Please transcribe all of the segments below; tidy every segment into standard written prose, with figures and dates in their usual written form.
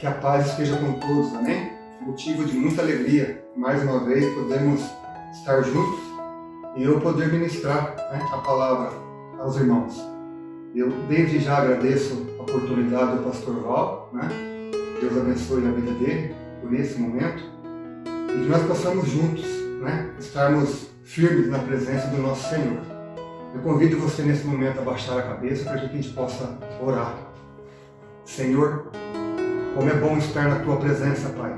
Que a paz esteja com todos, amém? Motivo de muita alegria, mais uma vez, podemos estar juntos e eu poder ministrar, a palavra aos irmãos. Eu desde já agradeço a oportunidade do pastor Val, Deus abençoe a vida dele por esse momento e que nós possamos juntos, estarmos firmes na presença do nosso Senhor. Eu convido você nesse momento a baixar a cabeça para que a gente possa orar. Senhor, como é bom estar na Tua presença, Pai.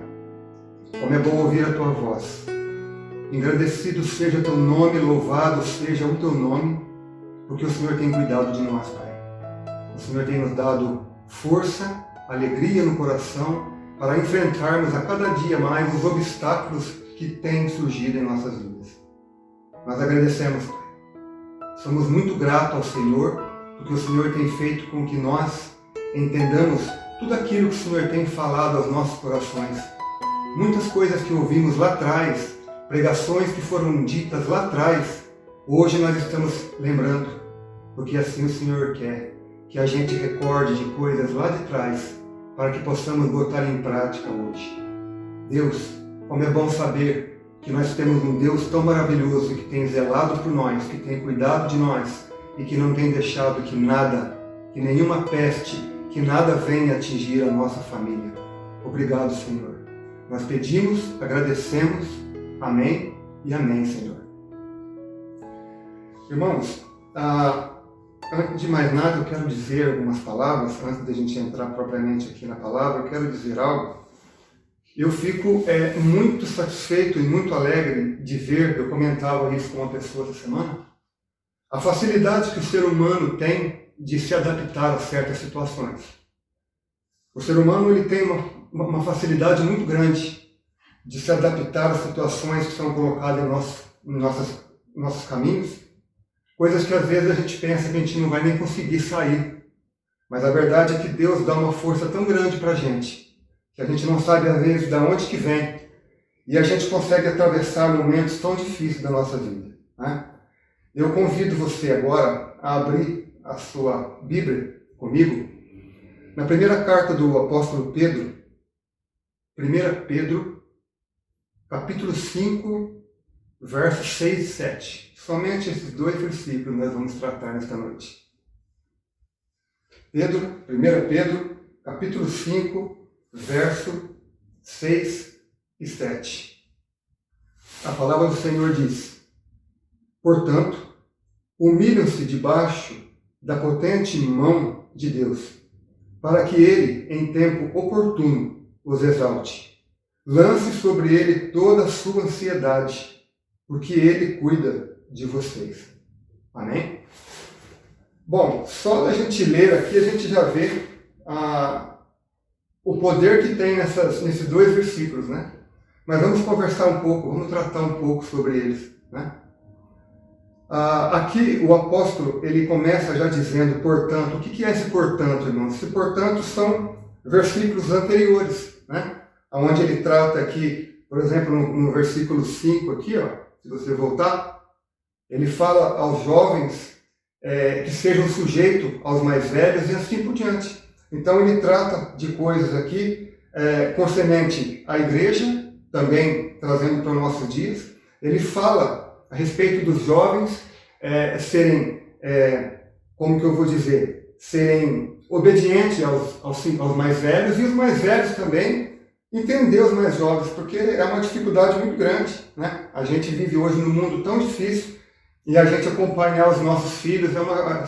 Como é bom ouvir a Tua voz. Engrandecido seja Teu nome, louvado seja o Teu nome, porque o Senhor tem cuidado de nós, Pai. O Senhor tem nos dado força, alegria no coração, para enfrentarmos a cada dia mais os obstáculos que têm surgido em nossas vidas. Nós agradecemos, Pai. Somos muito gratos ao Senhor, porque o Senhor tem feito com que nós entendamos tudo aquilo que o Senhor tem falado aos nossos corações. Muitas coisas que ouvimos lá atrás, pregações que foram ditas lá atrás, hoje nós estamos lembrando, porque assim o Senhor quer que a gente recorde de coisas lá de trás, para que possamos botar em prática hoje. Deus, como é bom saber que nós temos um Deus tão maravilhoso que tem zelado por nós, que tem cuidado de nós e que não tem deixado que nada, que nenhuma peste, que nada venha atingir a nossa família. Obrigado, Senhor. Nós pedimos, agradecemos. Amém e amém, Senhor. Irmãos, antes de mais nada, eu quero dizer algumas palavras, antes da gente entrar propriamente aqui na palavra, eu quero dizer algo. Eu fico muito satisfeito e muito alegre de ver, eu comentava isso com uma pessoa essa semana, a facilidade que o ser humano tem de se adaptar a certas situações. O ser humano ele tem uma facilidade muito grande de se adaptar a situações que são colocadas em nossos caminhos, coisas que às vezes a gente pensa que a gente não vai nem conseguir sair. Mas a verdade é que Deus dá uma força tão grande para a gente, que a gente não sabe às vezes de onde que vem, e a gente consegue atravessar momentos tão difíceis da nossa vida. Eu convido você agora a abrir a sua Bíblia comigo, na primeira carta do apóstolo Pedro, 1 Pedro, capítulo 5, versos 6 e 7. Somente esses dois versículos nós vamos tratar nesta noite. 1 Pedro, capítulo 5, verso 6 e 7. A palavra do Senhor diz: portanto, humilham-se debaixo da potente mão de Deus, para que Ele, em tempo oportuno, os exalte. Lance sobre Ele toda a sua ansiedade, porque Ele cuida de vocês. Amém? Bom, só da gente ler aqui, a gente já vê o poder que tem nesses dois versículos, Mas vamos conversar um pouco, vamos tratar um pouco sobre eles, Aqui o apóstolo, ele começa já dizendo, portanto. O que é esse portanto, irmãos? Esse portanto são versículos anteriores, Onde ele trata aqui, por exemplo, no versículo 5 aqui, se você voltar, ele fala aos jovens que sejam sujeitos aos mais velhos e assim por diante. Então ele trata de coisas aqui concernente à igreja, também trazendo para os nossos dias. Ele fala a respeito dos jovens serem, como que eu vou dizer, serem obedientes aos mais velhos, e os mais velhos também entender os mais jovens, porque é uma dificuldade muito grande, A gente vive hoje num mundo tão difícil, e a gente acompanhar os nossos filhos,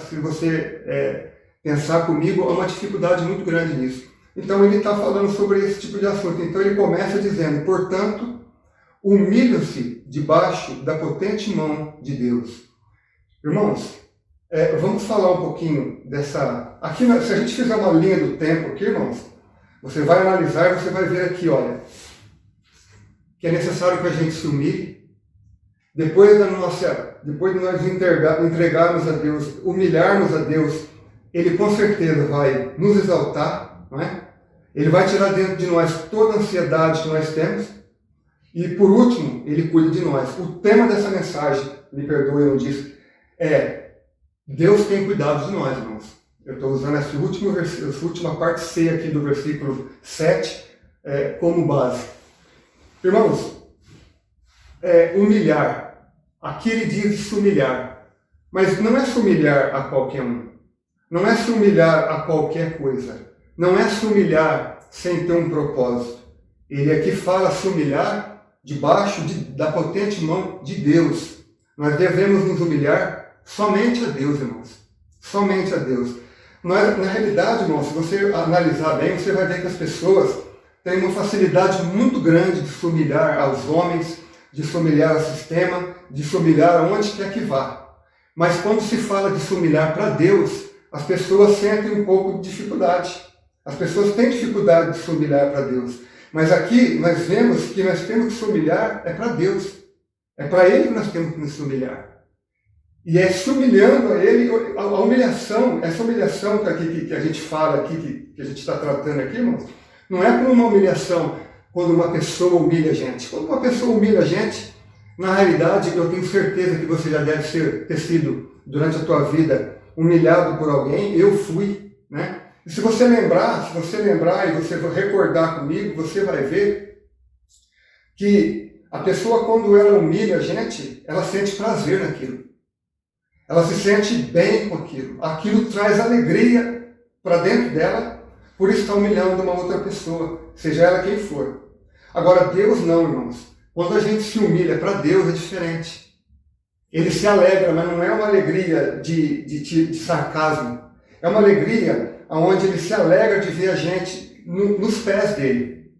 se você pensar comigo, é uma dificuldade muito grande nisso. Então ele está falando sobre esse tipo de assunto. Então ele começa dizendo, portanto, humilham-se debaixo da potente mão de Deus. Irmãos, vamos falar um pouquinho dessa... Aqui, se a gente fizer uma linha do tempo aqui, irmãos, você vai analisar e você vai ver aqui, olha, que é necessário que a gente se humilhe. Depois de nós entregarmos a Deus, humilharmos a Deus, Ele com certeza vai nos exaltar, Ele vai tirar dentro de nós toda a ansiedade que nós temos. E por último, Ele cuida de nós. O tema dessa mensagem, me perdoe, eu não disse, Deus tem cuidado de nós, irmãos. Eu estou usando essa última parte C aqui do versículo 7 como base. Irmãos, humilhar. Aqui ele diz se humilhar. Mas não é se humilhar a qualquer um. Não é se humilhar a qualquer coisa. Não é se humilhar sem ter um propósito. Ele aqui fala se humilhar debaixo da potente mão de Deus. Nós devemos nos humilhar somente a Deus, irmãos. Somente a Deus. Na realidade, irmãos, se você analisar bem, você vai ver que as pessoas têm uma facilidade muito grande de se humilhar aos homens, de se humilhar ao sistema, de se humilhar aonde quer que vá. Mas quando se fala de se humilhar para Deus, as pessoas sentem um pouco de dificuldade. As pessoas têm dificuldade de se humilhar para Deus. Mas aqui nós vemos que nós temos que se humilhar para Deus. É para Ele que nós temos que nos humilhar. E é se humilhando a Ele, a humilhação, essa humilhação que a gente fala aqui, que a gente está tratando aqui, irmãos, não é como uma humilhação quando uma pessoa humilha a gente. Quando uma pessoa humilha a gente, na realidade, eu tenho certeza que você já deve ter sido, durante a tua vida, humilhado por alguém. Eu fui, né? E se você lembrar e você recordar comigo, você vai ver que a pessoa, quando ela humilha a gente, ela sente prazer naquilo. Ela se sente bem com aquilo. Aquilo traz alegria para dentro dela, por estar humilhando uma outra pessoa, seja ela quem for. Agora, Deus não, irmãos. Quando a gente se humilha para Deus, é diferente. Ele se alegra, mas não é uma alegria de sarcasmo. É uma alegria onde Ele se alegra de ver a gente nos pés dEle.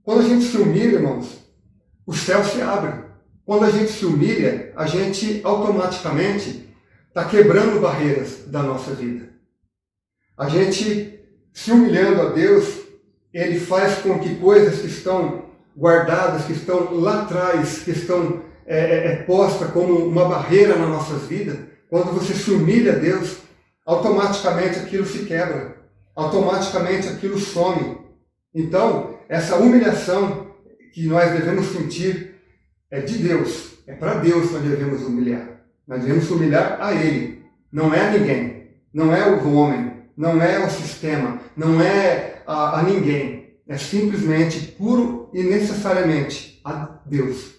Quando a gente se humilha, irmãos, o céu se abre. Quando a gente se humilha, a gente automaticamente está quebrando barreiras da nossa vida. A gente, se humilhando a Deus, Ele faz com que coisas que estão guardadas, que estão lá atrás, que estão postas como uma barreira na nossa vida, quando você se humilha a Deus, automaticamente aquilo se quebra. Automaticamente aquilo some. Então, essa humilhação que nós devemos sentir é de Deus, é para Deus que nós devemos humilhar. Nós devemos humilhar a Ele, não é a ninguém, não é o homem, não é o sistema, não é a ninguém. É simplesmente, puro e necessariamente a Deus.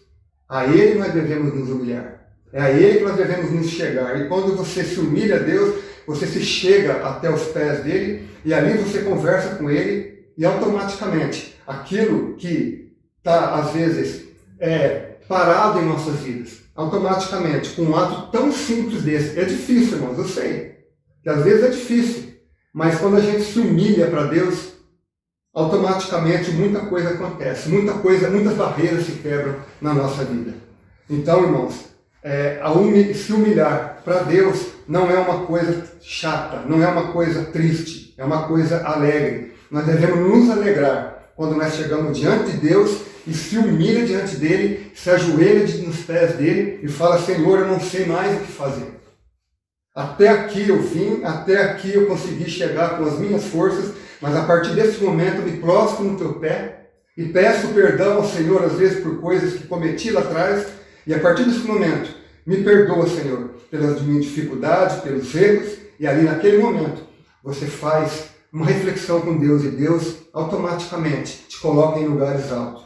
A Ele nós devemos nos humilhar. É a Ele que nós devemos nos chegar. E quando você se humilha a Deus, você se chega até os pés dEle e ali você conversa com Ele e automaticamente aquilo que está, às vezes, parado em nossas vidas, automaticamente, com um ato tão simples desse. É difícil, irmãos, eu sei. Que às vezes é difícil. Mas quando a gente se humilha para Deus, automaticamente muita coisa acontece. Muitas barreiras se quebram na nossa vida. Então, irmãos, se humilhar para Deus não é uma coisa chata, não é uma coisa triste, é uma coisa alegre. Nós devemos nos alegrar quando nós chegamos diante de Deus e se humilha diante dEle, se ajoelha nos pés dEle e fala: Senhor, eu não sei mais o que fazer. Até aqui eu vim, até aqui eu consegui chegar com as minhas forças, mas a partir desse momento eu me prostro no teu pé e peço perdão ao Senhor, às vezes por coisas que cometi lá atrás, e a partir desse momento, me perdoa, Senhor, pelas minhas dificuldades, pelos erros, e ali naquele momento você faz uma reflexão com Deus e Deus automaticamente te coloca em lugares altos.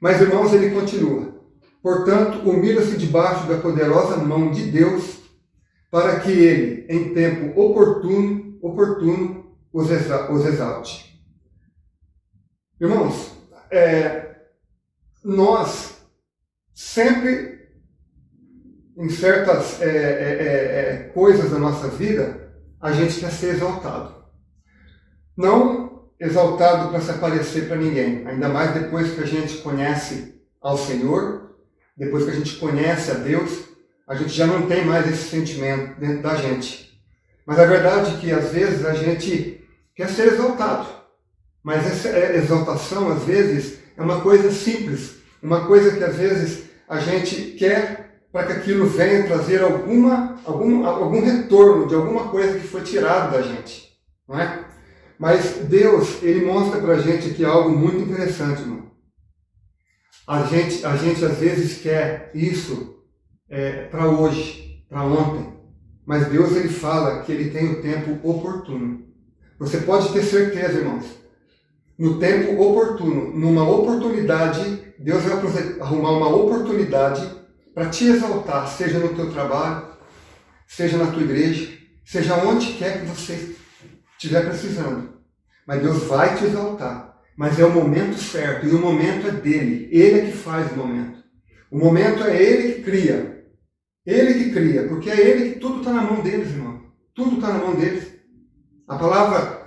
Mas, irmãos, ele continua: portanto, humilha-se debaixo da poderosa mão de Deus, para que ele, em tempo oportuno, os exalte. Irmãos, nós sempre, em certas coisas da nossa vida, a gente quer ser exaltado. Não exaltado para se aparecer para ninguém, ainda mais depois que a gente conhece ao Senhor, depois que a gente conhece a Deus, a gente já não tem mais esse sentimento dentro da gente. Mas a verdade é que às vezes a gente quer ser exaltado, mas essa exaltação às vezes é uma coisa simples, uma coisa que às vezes a gente quer para que aquilo venha trazer algum retorno de alguma coisa que foi tirado da gente, não é? Mas Deus, Ele mostra para a gente aqui algo muito interessante, irmão. A gente às vezes quer isso para hoje, para ontem. Mas Deus, ele fala que ele tem o tempo oportuno. Você pode ter certeza, irmãos. No tempo oportuno, numa oportunidade, Deus vai arrumar uma oportunidade para te exaltar, seja no teu trabalho, seja na tua igreja, seja onde quer que você estiver precisando. Mas Deus vai te exaltar. Mas é o momento certo, e o momento é dele. Ele é que faz o momento. O momento é ele que cria. Ele que cria, porque é ele que tudo está na mão deles, irmão. Tudo está na mão deles. A palavra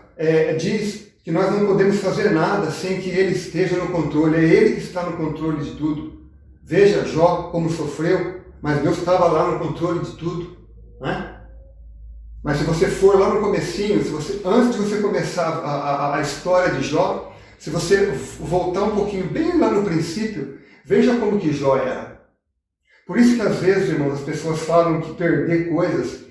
diz que nós não podemos fazer nada sem que ele esteja no controle. É ele que está no controle de tudo. Veja Jó como sofreu, mas Deus estava lá no controle de tudo. Né? Mas se você for lá no comecinho, antes de você começar a história de Jó, se você voltar um pouquinho bem lá no princípio, veja como que Jó era. Por isso que às vezes, irmãos, as pessoas falam que perder coisas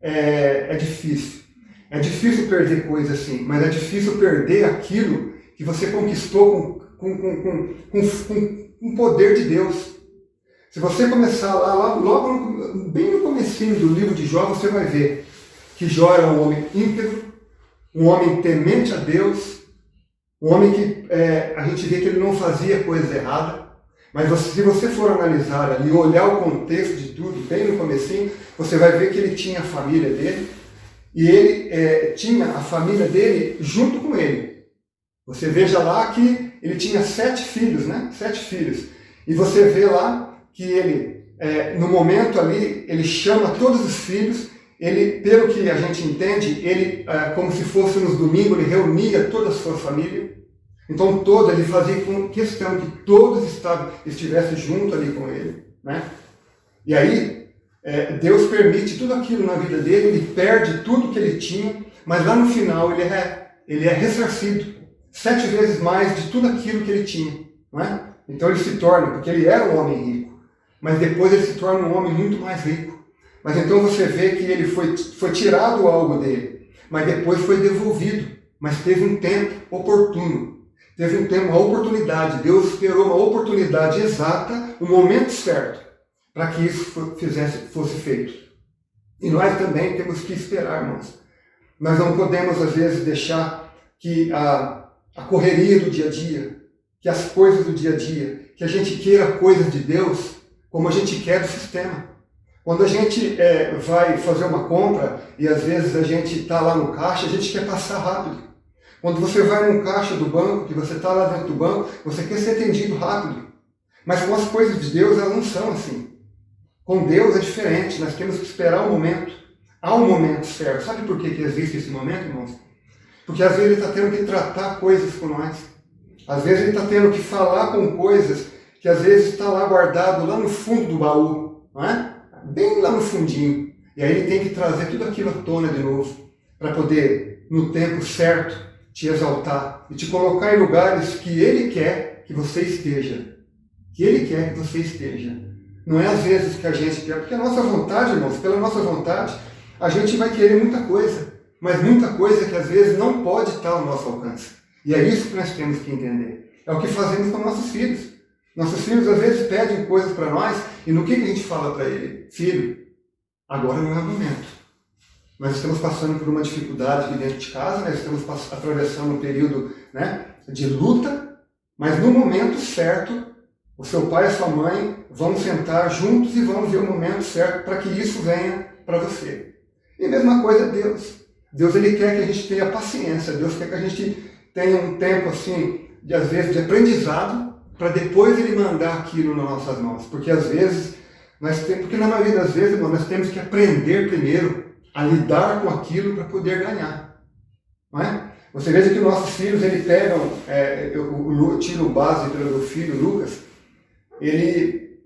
é difícil. É difícil perder coisas assim, mas é difícil perder aquilo que você conquistou com o poder de Deus. Se você começar logo bem no comecinho do livro de Jó, você vai ver que Jó era um homem íntegro, um homem temente a Deus, um homem que a gente vê que ele não fazia coisa errada. Mas se você for analisar ali, olhar o contexto de tudo, bem no comecinho, você vai ver que ele tinha a família dele, e ele tinha a família dele junto com ele. Você veja lá que ele tinha 7 filhos, né? 7 filhos. E você vê lá que ele, no momento ali, ele chama todos os filhos, ele, pelo que a gente entende, ele, como se fosse nos domingos, ele reunia toda a sua família. Então ele fazia com questão que todos estivessem junto ali com ele. Né? E aí, Deus permite tudo aquilo na vida dele, ele perde tudo que ele tinha, mas lá no final ele é ressarcido 7 vezes mais de tudo aquilo que ele tinha. Não é? Então ele se torna, porque ele era um homem rico, mas depois ele se torna um homem muito mais rico. Mas então você vê que ele foi tirado algo dele, mas depois foi devolvido, mas teve um tempo oportuno. Teve um tempo, uma oportunidade. Deus esperou uma oportunidade exata, o momento certo, para que isso fosse feito. E nós também temos que esperar, irmãos. Nós não podemos, às vezes, deixar que a correria do dia a dia, que as coisas do dia a dia, que a gente queira coisas de Deus como a gente quer do sistema. Quando a gente vai fazer uma compra e às vezes a gente está lá no caixa, a gente quer passar rápido. Quando você vai no caixa do banco, que você está lá dentro do banco, você quer ser atendido rápido. Mas com as coisas de Deus, elas não são assim. Com Deus é diferente, nós temos que esperar o momento. Há um momento certo. Sabe por que existe esse momento, irmãos? Porque às vezes Ele está tendo que tratar coisas com nós. Às vezes Ele está tendo que falar com coisas que às vezes está lá guardado, lá no fundo do baú. Não é? Bem lá no fundinho. E aí Ele tem que trazer tudo aquilo à tona de novo, para poder, no tempo certo, te exaltar e te colocar em lugares que Ele quer que você esteja. Que Ele quer que você esteja. Não é às vezes que a gente quer, porque a nossa vontade, irmãos, pela nossa vontade, a gente vai querer muita coisa, mas muita coisa que às vezes não pode estar ao nosso alcance. E é isso que nós temos que entender. É o que fazemos com nossos filhos. Nossos filhos às vezes pedem coisas para nós, e no que a gente fala para ele? Filho, agora não é o momento. Nós estamos passando por uma dificuldade aqui dentro de casa, nós estamos atravessando um período, né, de luta, mas no momento certo, o seu pai e a sua mãe vão sentar juntos e vão ver o momento certo para que isso venha para você. E a mesma coisa Deus. Deus ele quer que a gente tenha paciência, Deus quer que a gente tenha um tempo assim, às vezes de aprendizado, para depois Ele mandar aquilo nas nossas mãos. Porque às vezes, porque na maioria das vezes, irmão, nós temos que aprender primeiro a lidar com aquilo para poder ganhar. Não é? Você veja que nossos filhos, eles pegam, eu tiro base pelo meu filho, Lucas, ele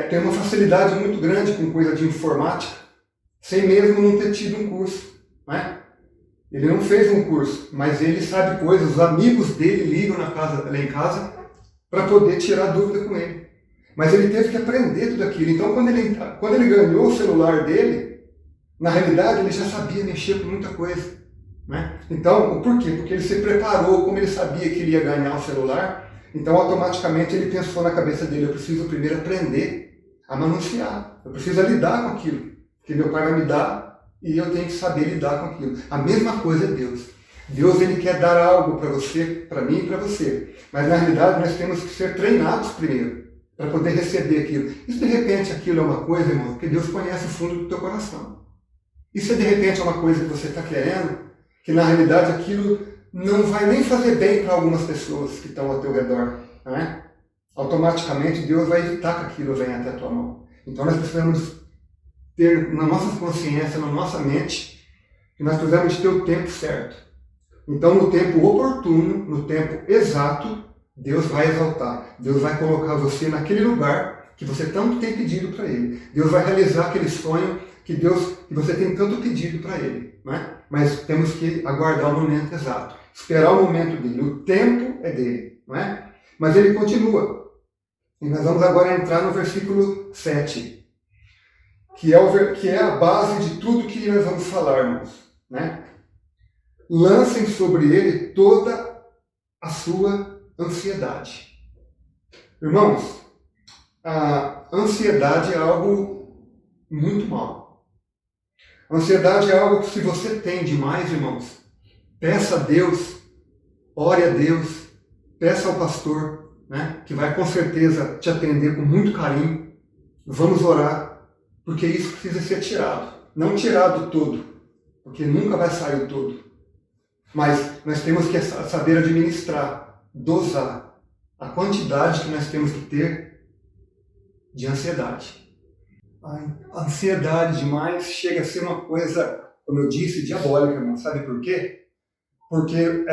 tem uma facilidade muito grande com coisa de informática, sem mesmo não ter tido um curso. Não é? Ele não fez um curso, mas ele sabe coisas, os amigos dele ligam lá em casa para poder tirar dúvida com ele. Mas ele teve que aprender tudo aquilo. Então, quando ele ganhou o celular dele, na realidade, ele já sabia mexer com muita coisa. Né? Então, por quê? Porque ele se preparou, como ele sabia que ele ia ganhar o celular, então automaticamente ele pensou na cabeça dele, eu preciso primeiro aprender a manusear, eu preciso lidar com aquilo que meu pai vai me dar, e eu tenho que saber lidar com aquilo. A mesma coisa é Deus. Deus, ele quer dar algo para você, para mim e para você. Mas na realidade nós temos que ser treinados primeiro, para poder receber aquilo. E se de repente aquilo é uma coisa, irmão, porque Deus conhece o fundo do teu coração. E se de repente é uma coisa que você está querendo, que na realidade aquilo não vai nem fazer bem para algumas pessoas que estão ao teu redor, não é? Automaticamente Deus vai evitar que aquilo venha até a tua mão. Então nós precisamos ter na nossa consciência, na nossa mente, que nós precisamos ter o tempo certo. Então no tempo oportuno, no tempo exato, Deus vai exaltar. Deus vai colocar você naquele lugar que você tanto tem pedido para Ele. Deus vai realizar aquele sonho que você tem tanto pedido para Ele. Não é? Mas temos que aguardar o momento exato. Esperar o momento dele. O tempo é dele. Não é? Mas ele continua. E nós vamos agora entrar no versículo 7. Que é a base de tudo que nós vamos falar, irmãos. Né? Lancem sobre ele toda a sua ansiedade. Irmãos, a ansiedade é algo muito mal. A ansiedade é algo que, se você tem demais, irmãos, peça a Deus, ore a Deus, peça ao pastor, né, que vai com certeza te atender com muito carinho. Vamos orar, porque isso precisa ser tirado. Não tirado todo, porque nunca vai sair o todo. Mas nós temos que saber administrar, dosar a quantidade que nós temos que ter de ansiedade. A ansiedade demais chega a ser uma coisa, como eu disse, diabólica, irmão. Sabe por quê? Porque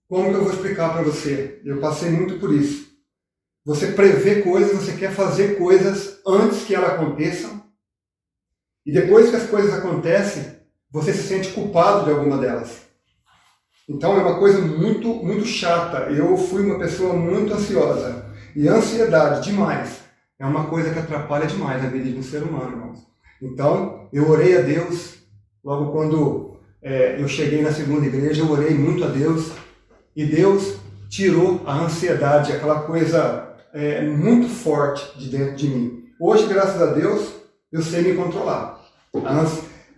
como que eu vou explicar para você? Eu passei muito por isso. Você prevê coisas, você quer fazer coisas antes que elas aconteçam, e depois que as coisas acontecem, você se sente culpado de alguma delas. Então é uma coisa muito, muito chata. Eu fui uma pessoa muito ansiosa. E a ansiedade demais é uma coisa que atrapalha demais a vida de um ser humano, irmãos. Então, eu orei a Deus. Logo quando eu cheguei na segunda igreja, eu orei muito a Deus. E Deus tirou a ansiedade, aquela coisa muito forte de dentro de mim. Hoje, graças a Deus, eu sei me controlar.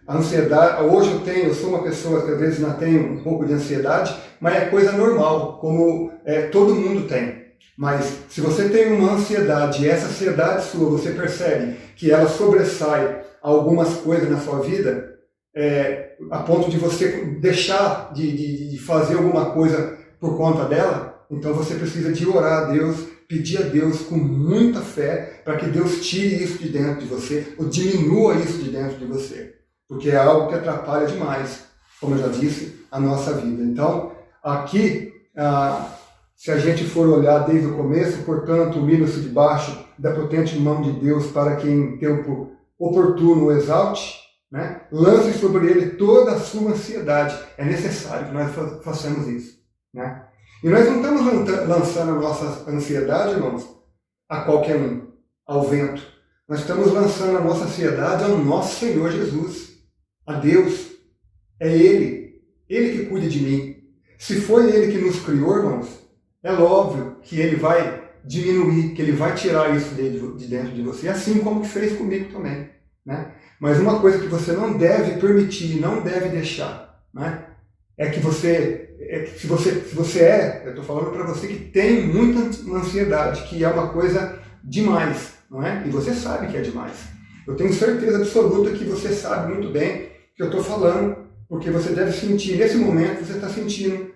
A ansiedade, hoje eu sou uma pessoa que às vezes ainda tem um pouco de ansiedade, mas é coisa normal, como todo mundo tem. Mas se você tem uma ansiedade e essa ansiedade sua, você percebe que ela sobressai algumas coisas na sua vida, a ponto de você deixar de fazer alguma coisa por conta dela, então você precisa de orar a Deus, pedir a Deus com muita fé, para que Deus tire isso de dentro de você, ou diminua isso de dentro de você. Porque é algo que atrapalha demais, como eu já disse, a nossa vida. Então, aqui, se a gente for olhar desde o começo, portanto, humilha-se debaixo da potente mão de Deus para que em tempo oportuno o exalte, né? Lance sobre ele toda a sua ansiedade. É necessário que nós façamos isso. Né? E nós não estamos lançando a nossa ansiedade, irmãos, a qualquer um, ao vento. Nós estamos lançando a nossa ansiedade ao nosso Senhor Jesus, a Deus. É Ele que cuida de mim. Se foi Ele que nos criou, irmãos, é óbvio que Ele vai diminuir, que Ele vai tirar isso de dentro de você, assim como que fez comigo também. Né? Mas uma coisa que você não deve permitir, não deve deixar, né? É que se você eu estou falando para você que tem muita ansiedade, que é uma coisa demais, não é? E você sabe que é demais. Eu tenho certeza absoluta que você sabe muito bem que eu estou falando, porque você deve sentir, nesse momento, você está sentindo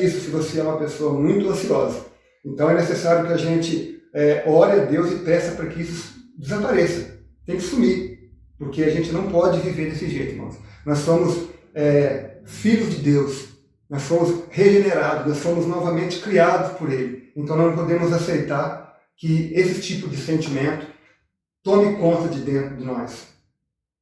isso, se você é uma pessoa muito ansiosa. Então é necessário que a gente ore a Deus e peça para que isso desapareça. Tem que sumir, porque a gente não pode viver desse jeito, irmãos. Nós somos filhos de Deus, nós somos regenerados, nós somos novamente criados por Ele. Então não podemos aceitar que esse tipo de sentimento tome conta de dentro de nós,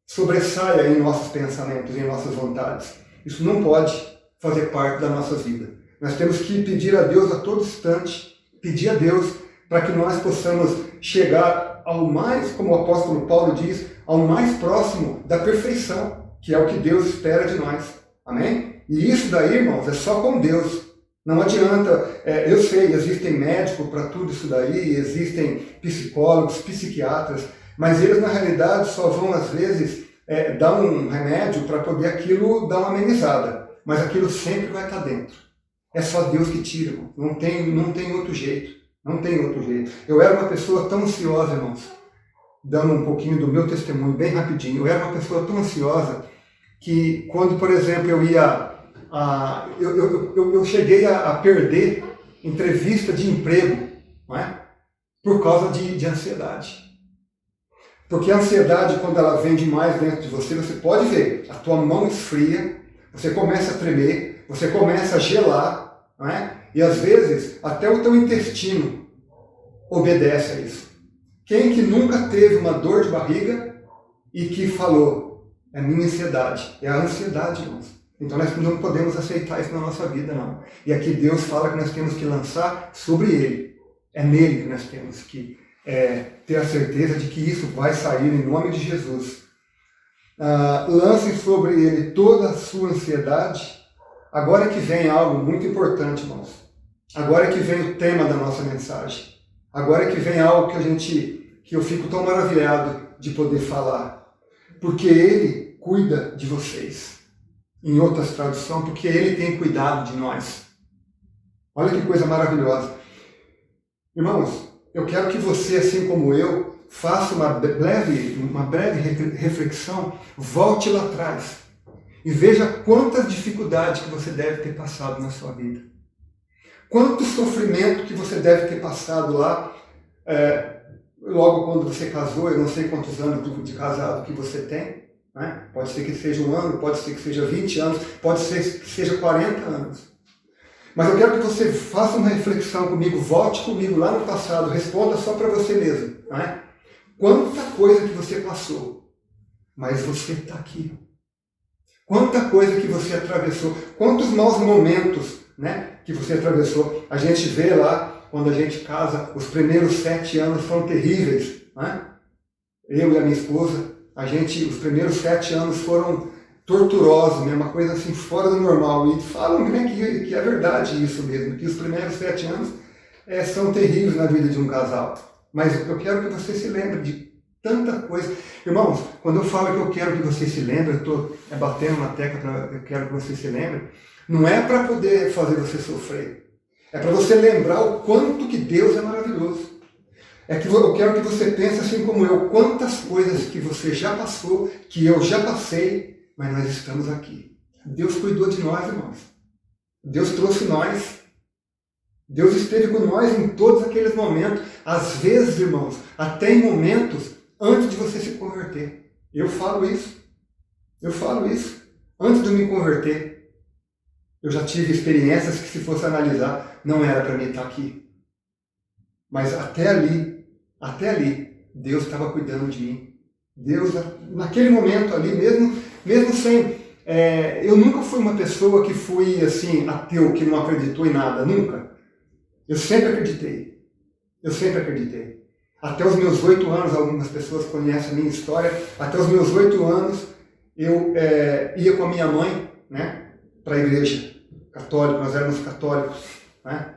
sobressaia em nossos pensamentos, em nossas vontades. Isso não pode fazer parte da nossa vida. Nós temos que pedir a Deus a todo instante, pedir a Deus para que nós possamos chegar ao mais, como o apóstolo Paulo diz, ao mais próximo da perfeição, que é o que Deus espera de nós. Amém? E isso daí, irmãos, é só com Deus. Não adianta, eu sei, existem médicos para tudo isso daí, existem psicólogos, psiquiatras, Mas eles, na realidade, só vão, às vezes, dar um remédio para poder aquilo dar uma amenizada. Mas aquilo sempre vai estar dentro. É só Deus que tira, irmão. Não tem outro jeito. Não tem outro jeito. Eu era uma pessoa tão ansiosa, irmãos. Dando um pouquinho do meu testemunho, bem rapidinho. Eu era uma pessoa tão ansiosa que quando, por exemplo, eu ia... eu cheguei a perder entrevista de emprego, não é? Por causa de ansiedade. Porque a ansiedade, quando ela vem demais dentro de você, você pode ver, a tua mão esfria, você começa a tremer, você começa a gelar, não é? E às vezes até o teu intestino obedece a isso. Quem que nunca teve uma dor de barriga e que falou, é minha ansiedade, é a ansiedade, irmãos. Então nós não podemos aceitar isso na nossa vida, não. E aqui Deus fala que nós temos que lançar sobre Ele. É nele que nós temos que ter a certeza de que isso vai sair em nome de Jesus. Lancem sobre Ele toda a sua ansiedade. Agora que vem algo muito importante, irmãos. Agora que vem o tema da nossa mensagem. Agora que vem algo que eu fico tão maravilhado de poder falar. Porque Ele cuida de vocês. Em outras traduções, porque Ele tem cuidado de nós. Olha que coisa maravilhosa. Irmãos, eu quero que você, assim como eu, faça uma breve reflexão, volte lá atrás e veja quantas dificuldades que você deve ter passado na sua vida. Quanto sofrimento que você deve ter passado lá, logo quando você casou. Eu não sei quantos anos de casado que você tem. Né? Pode ser que seja 1 ano, pode ser que seja 20 anos, pode ser que seja 40 anos. Mas eu quero que você faça uma reflexão comigo, volte comigo lá no passado, responda só para você mesmo. Né? Quanta coisa que você passou, mas você está aqui. Quanta coisa que você atravessou, quantos maus momentos, né, que você atravessou. A gente vê lá, quando a gente casa, os primeiros 7 anos foram terríveis. Né? Eu e a minha esposa, os primeiros 7 anos foram torturosos, né? Uma coisa assim fora do normal. E falam que é verdade isso mesmo, que os primeiros 7 anos são terríveis na vida de um casal. Mas eu quero que você se lembre de tanta coisa. Irmãos, quando eu falo que eu quero que você se lembre, eu estou batendo na tecla, eu quero que você se lembre, não é para poder fazer você sofrer. É para você lembrar o quanto que Deus é maravilhoso. É que eu quero que você pense assim como eu, quantas coisas que você já passou, que eu já passei, mas nós estamos aqui. Deus cuidou de nós, irmãos. Deus trouxe nós. Deus esteve com nós em todos aqueles momentos. Às vezes, irmãos, até em momentos antes de você se converter. Eu falo isso. Eu falo isso. Antes de eu me converter, eu já tive experiências que, se fosse analisar, não era para mim estar aqui. Mas até ali, Deus estava cuidando de mim. Deus, naquele momento ali, mesmo sem... eu nunca fui uma pessoa que fui assim, ateu, que não acreditou em nada, nunca. Eu sempre acreditei. Até os meus 8 anos, algumas pessoas conhecem a minha história, até os meus 8 anos eu ia com a minha mãe, né, para a igreja católica, nós éramos católicos. Né?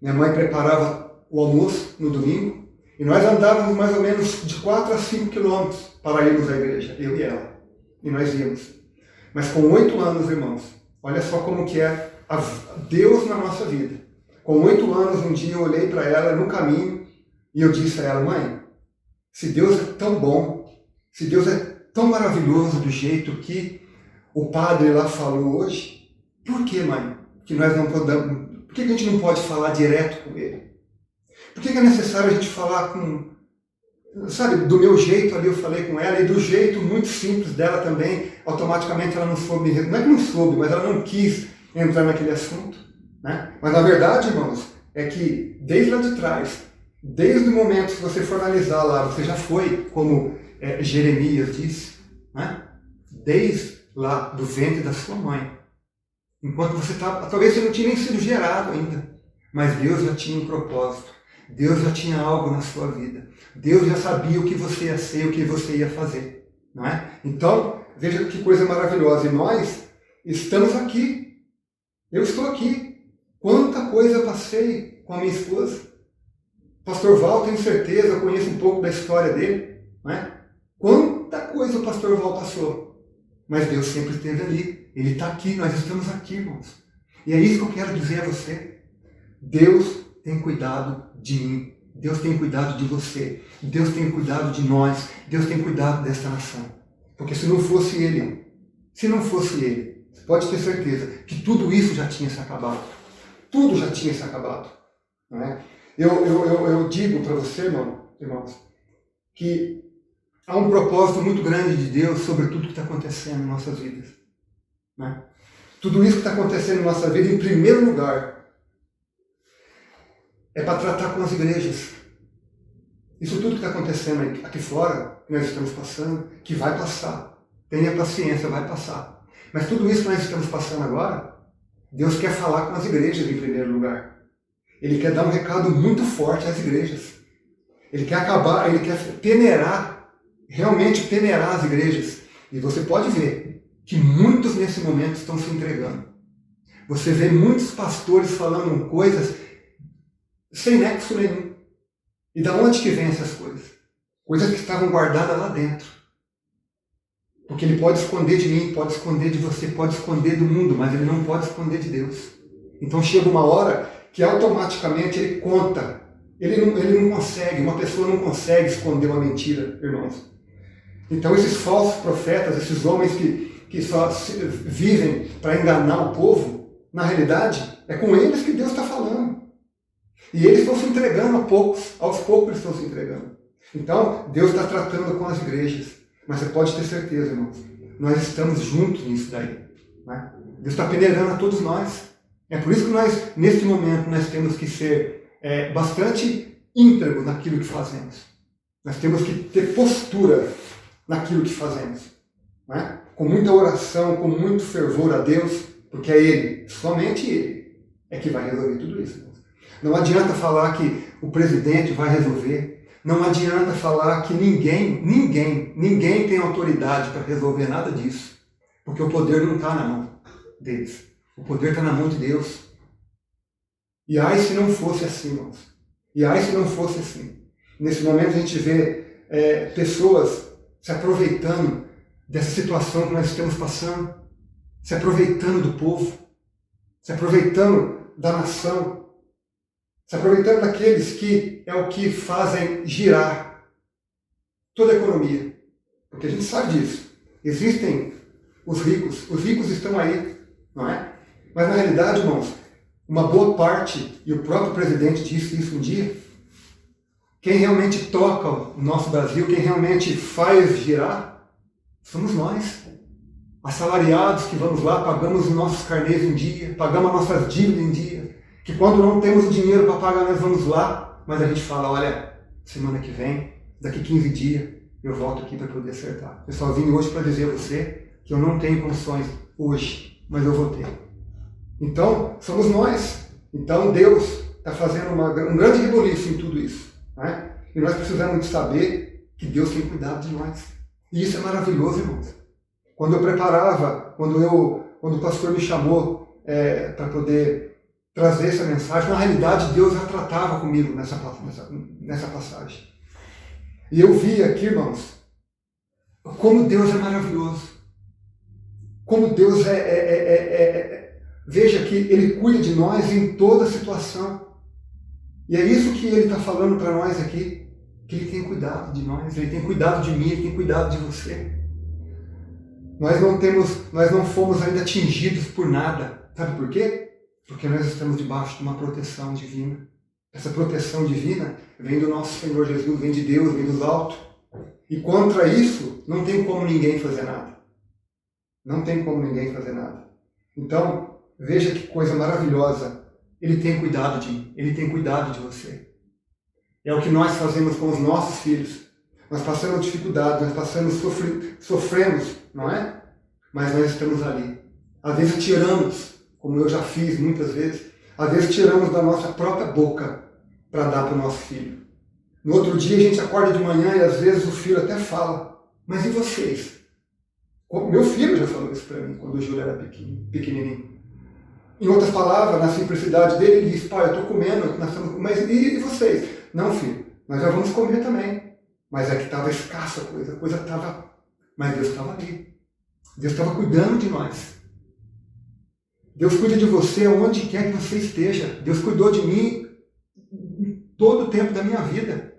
Minha mãe preparava o almoço no domingo, e nós andávamos mais ou menos de 4 a 5 quilômetros para irmos à igreja, eu e ela. E nós íamos. Mas com 8 anos, irmãos, olha só como que é Deus na nossa vida. Com 8 anos, um dia eu olhei para ela no caminho e eu disse a ela: mãe, se Deus é tão bom, se Deus é tão maravilhoso do jeito que o padre lá falou hoje, por que, mãe, que nós não podemos, por que a gente não pode falar direto com ele? Por que é necessário a gente falar sabe, do meu jeito ali eu falei com ela, e do jeito muito simples dela também, automaticamente ela não soube, não é que não soube, mas ela não quis entrar naquele assunto. Né? Mas na verdade, irmãos, é que desde lá de trás, desde o momento que você for analisar lá, você já foi, como Jeremias disse, né? Desde lá do ventre da sua mãe. Enquanto você estava, talvez você não tinha nem sido gerado ainda, mas Deus já tinha um propósito. Deus já tinha algo na sua vida. Deus já sabia o que você ia ser, o que você ia fazer. Não é? Então, veja que coisa maravilhosa. E nós estamos aqui. Eu estou aqui. Quanta coisa eu passei com a minha esposa. Pastor Val, tenho certeza, eu conheço um pouco da história dele. não é? Quanta coisa o pastor Val passou. Mas Deus sempre esteve ali. Ele está aqui, nós estamos aqui, irmãos. E é isso que eu quero dizer a você. Deus tem cuidado de mim. Deus tem cuidado de você. Deus tem cuidado de nós. Deus tem cuidado desta nação. Porque se não fosse Ele, você pode ter certeza que tudo isso já tinha se acabado. Tudo já tinha se acabado. Não é? Eu digo para você, irmãos, que há um propósito muito grande de Deus sobre tudo que está acontecendo em nossas vidas. Não é? Tudo isso que está acontecendo em nossa vida, em primeiro lugar, é para tratar com as igrejas. Isso tudo que está acontecendo aqui fora, que nós estamos passando, que vai passar. Tenha paciência, vai passar. Mas tudo isso que nós estamos passando agora, Deus quer falar com as igrejas em primeiro lugar. Ele quer dar um recado muito forte às igrejas. Ele quer acabar, ele quer peneirar, realmente peneirar as igrejas. E você pode ver que muitos nesse momento estão se entregando. Você vê muitos pastores falando coisas sem nexo nenhum. E da onde que vem essas coisas? Coisas que estavam guardadas lá dentro. Porque ele pode esconder de mim, pode esconder de você, pode esconder do mundo, mas ele não pode esconder de Deus. Então chega uma hora que automaticamente ele conta. Ele não consegue, uma pessoa não consegue esconder uma mentira, irmãos. Então esses falsos profetas, esses homens que só vivem para enganar o povo, na realidade é com eles que Deus está falando. E eles estão se entregando aos poucos eles estão se entregando. Então, Deus está tratando com as igrejas. Mas você pode ter certeza, irmãos, nós estamos juntos nisso daí. Né? Deus está peneirando a todos nós. É por isso que nós, neste momento, nós temos que ser bastante íntegros naquilo que fazemos. Nós temos que ter postura naquilo que fazemos. Né? Com muita oração, com muito fervor a Deus, porque é Ele, somente Ele, é que vai resolver tudo isso. Não adianta falar que o presidente vai resolver. Não adianta falar que ninguém tem autoridade para resolver nada disso. Porque o poder não está na mão deles. O poder está na mão de Deus. E ai se não fosse assim, irmãos. E ai se não fosse assim. Nesse momento a gente vê pessoas se aproveitando dessa situação que nós estamos passando. Se aproveitando do povo. Se aproveitando da nação. Se aproveitando daqueles que é o que fazem girar toda a economia. Porque a gente sabe disso. Existem os ricos estão aí, não é? Mas na realidade, irmãos, uma boa parte, e o próprio presidente disse isso um dia, quem realmente toca o nosso Brasil, quem realmente faz girar, somos nós. Assalariados que vamos lá, pagamos os nossos carnês em dia, pagamos as nossas dívidas em dia, que quando não temos o dinheiro para pagar, nós vamos lá, mas a gente fala, olha, semana que vem, daqui 15 dias, eu volto aqui para poder acertar. Eu só vim hoje para dizer a você que eu não tenho condições hoje, mas eu vou ter. Então, somos nós. Então, Deus está fazendo um grande reboliço em tudo isso. Né? E nós precisamos de saber que Deus tem cuidado de nós. E isso é maravilhoso, irmãos. Quando eu preparava, quando o pastor me chamou para poder trazer essa mensagem, na realidade Deus já tratava comigo nessa passagem. E eu vi aqui, irmãos, como Deus é maravilhoso. Como Deus veja que Ele cuida de nós em toda situação. E é isso que Ele está falando para nós aqui, que Ele tem cuidado de nós, Ele tem cuidado de mim, Ele tem cuidado de você. Nós não fomos ainda atingidos por nada. Sabe por quê? Porque nós estamos debaixo de uma proteção divina. Essa proteção divina vem do nosso Senhor Jesus, vem de Deus, vem dos altos. E contra isso, não tem como ninguém fazer nada. Não tem como ninguém fazer nada. Então, veja que coisa maravilhosa. Ele tem cuidado de mim, Ele tem cuidado de você. É o que nós fazemos com os nossos filhos. Nós passamos dificuldade, nós passamos sofremos, não é? Mas nós estamos ali. Às vezes tiramos, como eu já fiz muitas vezes, às vezes tiramos da nossa própria boca para dar para o nosso filho. No outro dia a gente acorda de manhã e às vezes o filho até fala, mas e vocês? Meu filho já falou isso para mim quando o Júlio era pequenininho. Em outras palavras, na simplicidade dele, ele diz, pai, eu estou comendo, mas e vocês? Não, filho, nós já vamos comer também. Mas é que estava escassa a coisa estava... Mas Deus estava ali. Deus estava cuidando de nós. Deus cuida de você onde quer que você esteja. Deus cuidou de mim todo o tempo da minha vida.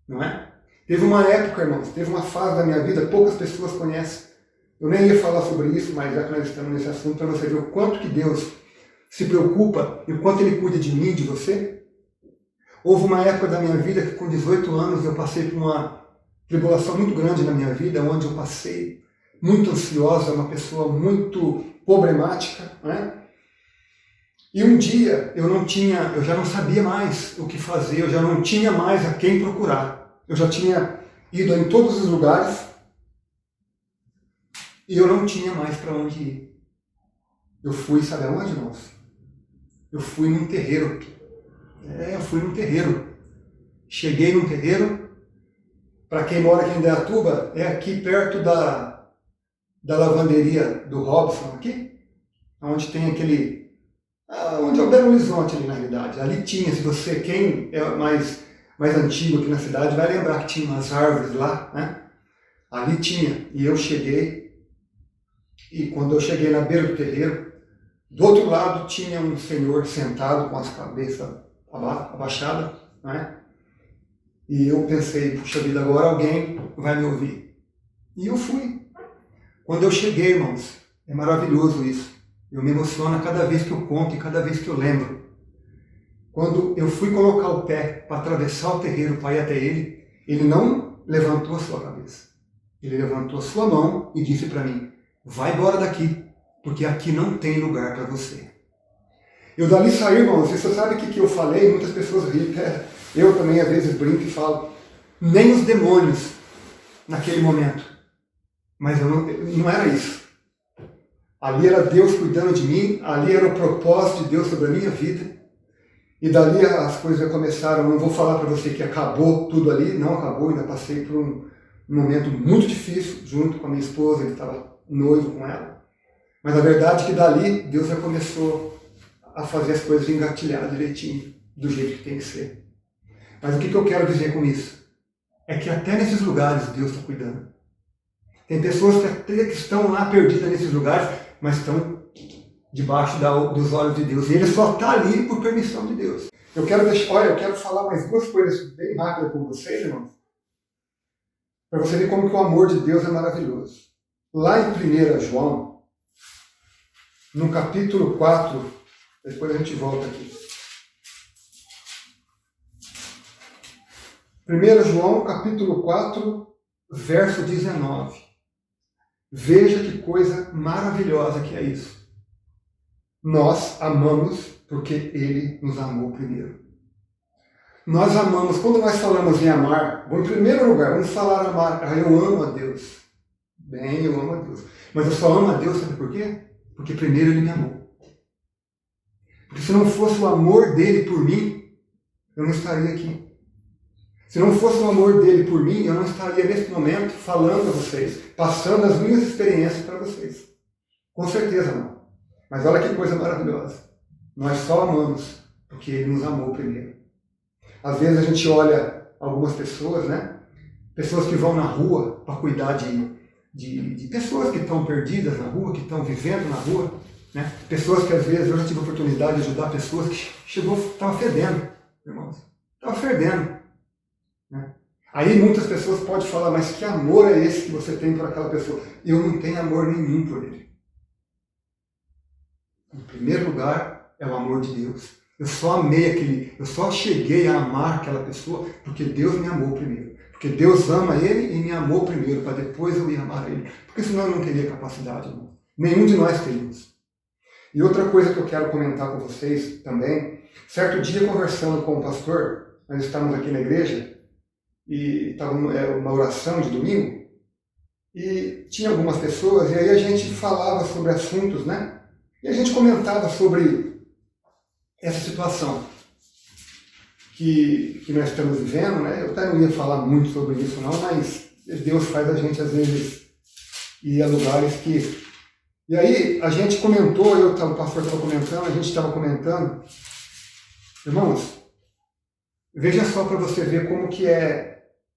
Não é? Teve uma época, irmãos, teve uma fase da minha vida, poucas pessoas conhecem. Eu nem ia falar sobre isso, mas já que nós estamos nesse assunto, para você ver o quanto que Deus se preocupa e o quanto Ele cuida de mim e de você. Houve uma época da minha vida que com 18 anos eu passei por uma tribulação muito grande na minha vida, onde eu passei muito ansiosa, uma pessoa muito problemática, né? E um dia eu já não sabia mais o que fazer, eu já não tinha mais a quem procurar. Eu já tinha ido em todos os lugares e eu não tinha mais para onde ir. Eu fui, sabe aonde, irmãos? Eu fui num terreiro. Eu fui num terreiro. Cheguei num terreiro. Para quem mora aqui em Indaiatuba, é aqui perto da lavanderia do Robson, aqui, onde tem aquele... onde é o Belo Horizonte ali, na realidade. Ali tinha, se você, quem é mais antigo aqui na cidade, vai lembrar que tinha umas árvores lá, né? Ali tinha. E eu cheguei, e quando eu cheguei na beira do terreiro, do outro lado tinha um senhor sentado com as cabeças abaixadas, né? E eu pensei, puxa vida, agora alguém vai me ouvir. E eu fui. Quando eu cheguei, irmãos, é maravilhoso isso. Eu me emociono cada vez que eu conto e cada vez que eu lembro. Quando eu fui colocar o pé para atravessar o terreiro para ir até ele, ele não levantou a sua cabeça. Ele levantou a sua mão e disse para mim, vai embora daqui, porque aqui não tem lugar para você. Eu dali saí, irmãos, você sabe o que eu falei? Muitas pessoas riem, eu também às vezes brinco e falo, nem os demônios naquele momento. Mas não era isso. Ali era Deus cuidando de mim, ali era o propósito de Deus sobre a minha vida. E dali as coisas começaram, não vou falar para você que acabou tudo ali, não acabou, ainda passei por um momento muito difícil, junto com a minha esposa, que estava noivo com ela. Mas a verdade é que dali Deus já começou a fazer as coisas engatilhar direitinho, do jeito que tem que ser. Mas o que eu quero dizer com isso? É que até nesses lugares Deus está cuidando. Tem pessoas que até que estão lá perdidas nesses lugares, mas estão debaixo dos olhos de Deus. E Ele só está ali por permissão de Deus. Eu quero falar mais duas coisas bem rápidas com vocês, irmãos. Para você ver como que o amor de Deus é maravilhoso. Lá em 1 João, no capítulo 4, depois a gente volta aqui. 1 João, capítulo 4, verso 19. Veja que coisa maravilhosa que é isso. Nós amamos porque Ele nos amou primeiro. Nós amamos, quando nós falamos em amar, em primeiro lugar, vamos falar amar, eu amo a Deus. Bem, eu amo a Deus. Mas eu só amo a Deus, sabe por quê? Porque primeiro Ele me amou. Porque se não fosse o amor dEle por mim, eu não estaria aqui. Se não fosse o amor dEle por mim, eu não estaria nesse momento falando a vocês, passando as minhas experiências para vocês. Com certeza não. Mas olha que coisa maravilhosa. Nós só amamos porque Ele nos amou primeiro. Às vezes a gente olha algumas pessoas, né? Pessoas que vão na rua para cuidar de pessoas que estão perdidas na rua, que estão vivendo na rua, né? Pessoas que às vezes eu já tive a oportunidade de ajudar pessoas que estavam fedendo, irmãos. Estava fedendo. Né? Aí muitas pessoas podem falar, mas que amor é esse que você tem por aquela pessoa? Eu não tenho amor nenhum por ele. Em primeiro lugar, é o amor de Deus. Eu só cheguei a amar aquela pessoa porque Deus me amou primeiro. Porque Deus ama ele e me amou primeiro, para depois eu ir amar ele. Porque senão eu não teria capacidade, irmão. Nenhum de nós teríamos. E outra coisa que eu quero comentar com vocês também, certo dia conversando com o pastor, nós estávamos aqui na igreja, e estava uma oração de domingo, e tinha algumas pessoas, e aí a gente falava sobre assuntos, né? E a gente comentava sobre essa situação que nós estamos vivendo, né? Eu até não ia falar muito sobre isso não, mas Deus faz a gente às vezes ir a lugares que... E aí a gente comentou, o pastor estava comentando, a gente estava comentando, irmãos, veja só para você ver como que é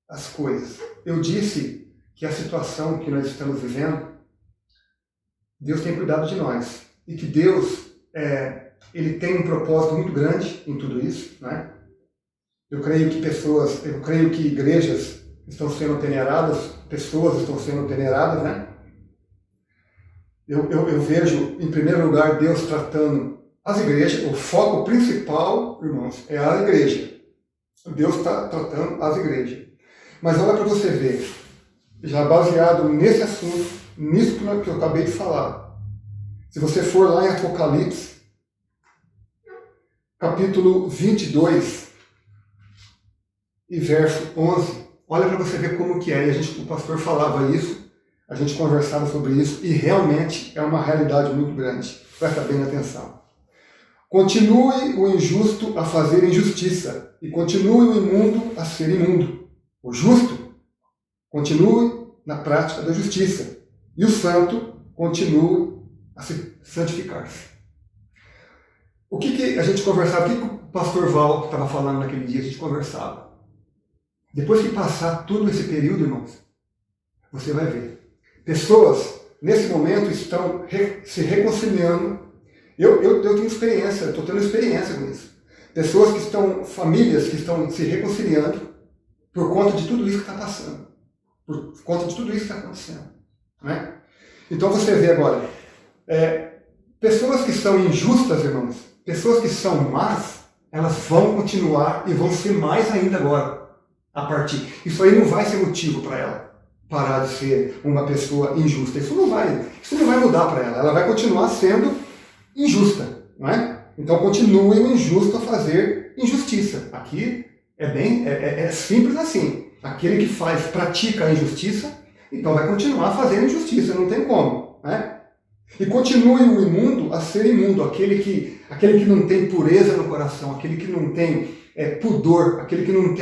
as coisas. Eu disse que a situação que nós estamos vivendo, Deus tem cuidado de nós. E que Deus, ele tem um propósito muito grande em tudo isso, né? Eu creio que igrejas estão sendo peneiradas, pessoas estão sendo peneiradas, né? Eu vejo, em primeiro lugar, Deus tratando as igrejas. O foco principal, irmãos, é a igreja. Deus está tratando as igrejas. Mas olha para você ver, já baseado nesse assunto, nisso que eu acabei de falar. Se você for lá em Apocalipse, capítulo 22, e verso 11, olha para você ver como que é. E o pastor falava isso, a gente conversava sobre isso, e realmente é uma realidade muito grande. Presta bem atenção. Continue o injusto a fazer injustiça, e continue o imundo a ser imundo. O justo continue na prática da justiça, e o santo continue a se santificar-se. O que a gente conversava, o que o pastor Val estava falando naquele dia, a gente conversava. Depois que passar todo esse período, irmãos, você vai ver. Pessoas, nesse momento, estão se reconciliando. Eu tenho experiência, estou tendo experiência com isso. Pessoas que estão, famílias que estão se reconciliando por conta de tudo isso que está passando. Por conta de tudo isso que está acontecendo. Né? Então você vê agora, pessoas que são injustas, irmãos, pessoas que são más, elas vão continuar e vão ser mais ainda agora. A partir. Isso aí não vai ser motivo para ela parar de ser uma pessoa injusta. Isso não vai mudar para ela. Ela vai continuar sendo injusta, não é? Então continue o injusto a fazer injustiça. Aqui é simples assim. Aquele que pratica a injustiça, então vai continuar fazendo injustiça, não tem como, né? E continue o imundo a ser imundo, aquele que não tem pureza no coração, aquele que não tem pudor, aquele que não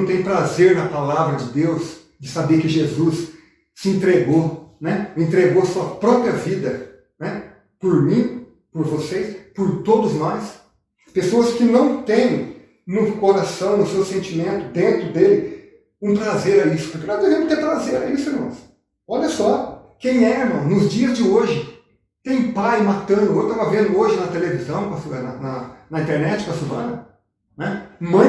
tem prazer na palavra de Deus, de saber que Jesus se entregou, né? Entregou sua própria vida, né? Por mim, por vocês, por todos nós. Pessoas que não têm no coração, no seu sentimento, dentro dele, um prazer a isso. Porque nós devemos ter prazer a isso, irmãos. Olha só, quem é, irmão, nos dias de hoje, tem pai matando. Eu estava vendo hoje na televisão, na internet com a Silvana, né? Mãe,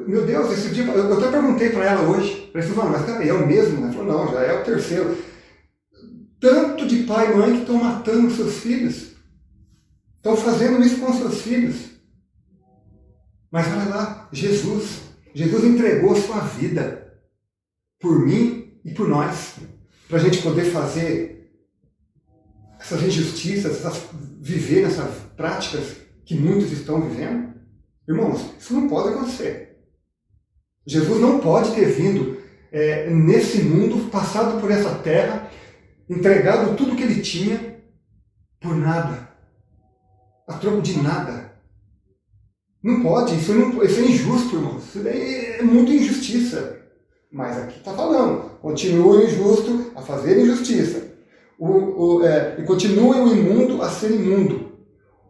meu Deus, esse dia, eu até perguntei para ela hoje, falei, Silvana, mas cara, é o mesmo? Ela falou, não, já é o terceiro. Tanto de pai e mãe que estão matando seus filhos, estão fazendo isso com seus filhos. Mas olha lá, Jesus entregou sua vida por mim e por nós, para a gente poder fazer essas injustiças, viver nessas práticas que muitos estão vivendo. Irmãos, isso não pode acontecer. Jesus não pode ter vindo nesse mundo, passado por essa terra, entregado tudo que ele tinha por nada, a troco de nada. Não pode, isso é injusto, irmãos. Isso é muita injustiça. Mas aqui está falando, continue o injusto a fazer injustiça. E continue o imundo a ser imundo.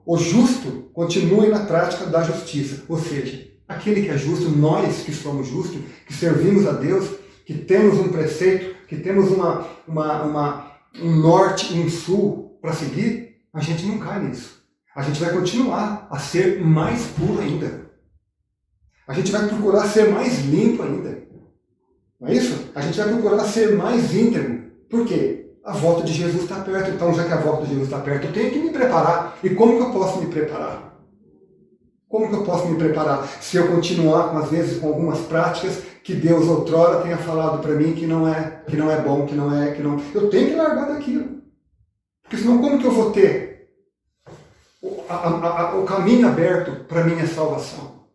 O justo continue na prática da justiça. Ou seja, aquele que é justo, nós que somos justos, que servimos a Deus, que temos um preceito, que temos um norte e um sul para seguir, a gente não cai nisso. A gente vai continuar a ser mais puro ainda. A gente vai procurar ser mais limpo ainda. Não é isso? A gente vai procurar ser mais íntegro. Por quê? A volta de Jesus está perto. Então, já que a volta de Jesus está perto, eu tenho que me preparar. E como que eu posso me preparar? Como que eu posso me preparar se eu continuar, às vezes, com algumas práticas que Deus outrora tenha falado para mim que não é bom, que não... Eu tenho que largar daquilo. Porque senão como que eu vou ter o caminho aberto para a minha salvação?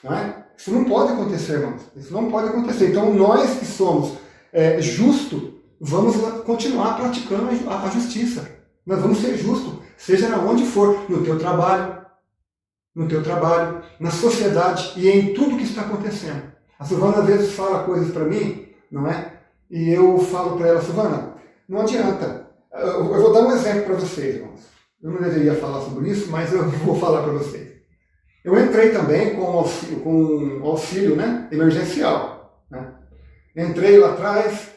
Não é? Isso não pode acontecer, irmãos. Isso não pode acontecer. Então, nós que somos justos, vamos continuar praticando a justiça. Nós vamos ser justos, seja onde for, no teu trabalho, na sociedade e em tudo que está acontecendo. A Silvana às vezes fala coisas para mim, não é? E eu falo para ela, Silvana, não adianta. Eu vou dar um exemplo para vocês, irmãos. Eu não deveria falar sobre isso, mas eu vou falar para vocês. Eu entrei também com auxílio, né, emergencial. Né? Entrei lá atrás,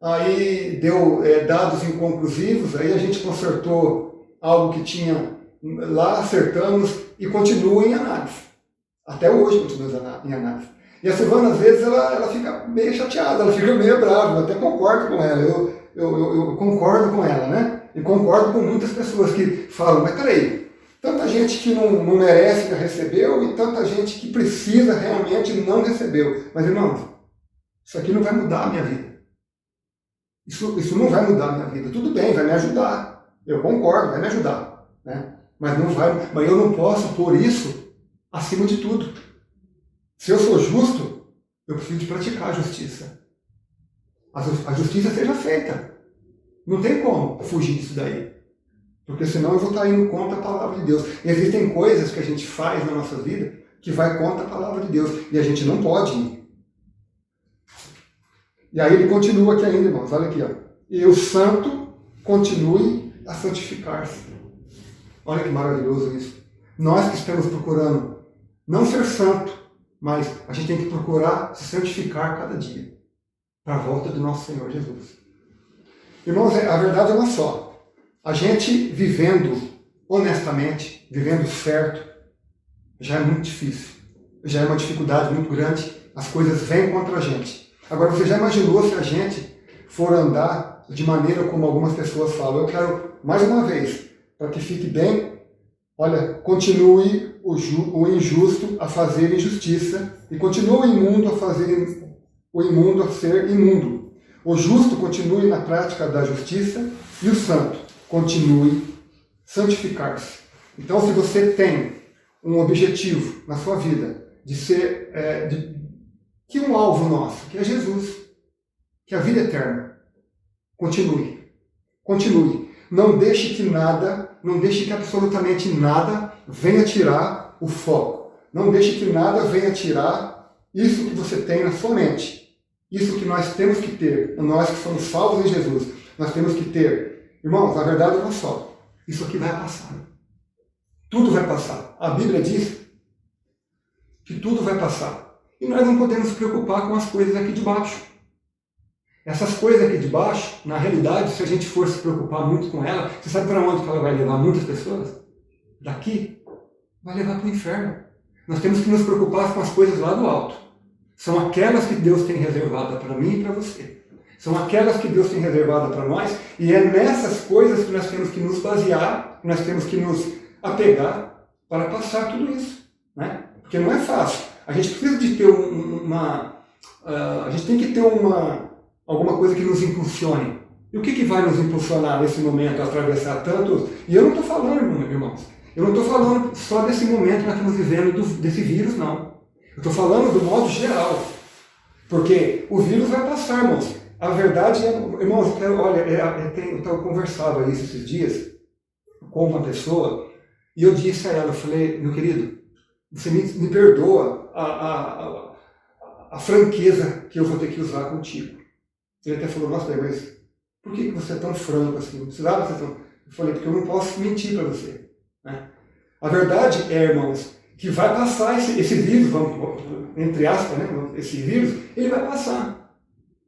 aí deu dados inconclusivos, aí a gente consertou algo que tinha lá, acertamos e continua em análise. Até hoje continua em análise. E a Silvana, às vezes, ela fica meio chateada, ela fica meio brava, eu até concordo com ela, eu concordo com ela, né? E concordo com muitas pessoas que falam, mas peraí, tanta gente que não merece já recebeu e tanta gente que precisa realmente não recebeu. Mas, irmãos, isso aqui não vai mudar a minha vida. Isso não vai mudar a minha vida. Tudo bem, vai me ajudar. Eu concordo, vai me ajudar. Né? Mas eu não posso pôr isso acima de tudo. Se eu sou justo, eu preciso de praticar a justiça. A justiça seja feita. Não tem como fugir disso daí. Porque senão eu vou estar indo contra a palavra de Deus. E existem coisas que a gente faz na nossa vida que vai contra a palavra de Deus. E a gente não pode ir. E aí ele continua aqui ainda, irmãos. Olha aqui, ó. E o santo continue a santificar-se. Olha que maravilhoso isso. Nós que estamos procurando não ser santo, mas a gente tem que procurar se santificar cada dia. Para a volta do nosso Senhor Jesus. Irmãos, a verdade é uma só. A gente vivendo honestamente, vivendo certo, já é muito difícil. Já é uma dificuldade muito grande. As coisas vêm contra a gente. Agora, você já imaginou se a gente for andar de maneira como algumas pessoas falam? Eu quero, mais uma vez, para que fique bem, olha, continue o injusto a fazer injustiça e continue o imundo a fazer o imundo a ser imundo. O justo continue na prática da justiça e o santo continue santificar-se. Então, se você tem um objetivo na sua vida de ser, que um alvo nosso, que é Jesus, que é a vida eterna, continue. Não deixe que absolutamente nada venha tirar o foco. Não deixe que nada venha tirar isso que você tem na sua mente. Isso que nós temos que ter, nós que somos salvos em Jesus, nós temos que ter. Irmãos, a verdade é uma só. Isso aqui vai passar. Tudo vai passar. A Bíblia diz que tudo vai passar. E nós não podemos nos preocupar com as coisas aqui de baixo. Essas coisas aqui de baixo, na realidade, se a gente for se preocupar muito com ela, você sabe para onde que ela vai levar muitas pessoas? Daqui, vai levar para o inferno. Nós temos que nos preocupar com as coisas lá do alto. São aquelas que Deus tem reservada para mim e para você. São aquelas que Deus tem reservada para nós, e é nessas coisas que nós temos que nos basear, que nós temos que nos apegar para passar tudo isso. Né? Porque não é fácil. A gente precisa de ter a gente tem que ter alguma coisa que nos impulsione. E o que vai nos impulsionar nesse momento a atravessar tantos? E eu não estou falando, irmãos, eu não estou falando só desse momento que nós estamos vivendo desse vírus, não. Eu estou falando do modo geral. Porque o vírus vai passar, irmãos. A verdade é, irmãos, eu conversava isso esses dias com uma pessoa, e eu disse a ela, eu falei, meu querido, você me perdoa a franqueza que eu vou ter que usar contigo. Ele até falou, nossa, mas por que você é tão franco assim? Eu falei, porque eu não posso mentir para você. Né? A verdade é, irmãos, que vai passar esse vírus, entre aspas, né? Esse vírus, ele vai passar.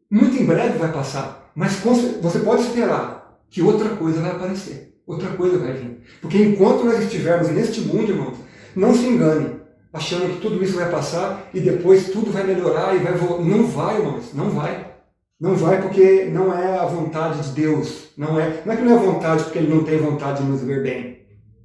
Muito em breve vai passar. Mas você pode esperar que outra coisa vai aparecer. Outra coisa vai vir. Porque enquanto nós estivermos neste mundo, irmãos, não se engane, achando que tudo isso vai passar e depois tudo vai melhorar e vai voltar. Não vai, irmãos, não vai. Não vai porque não é a vontade de Deus. Não é que não é vontade porque Ele não tem vontade de nos ver bem.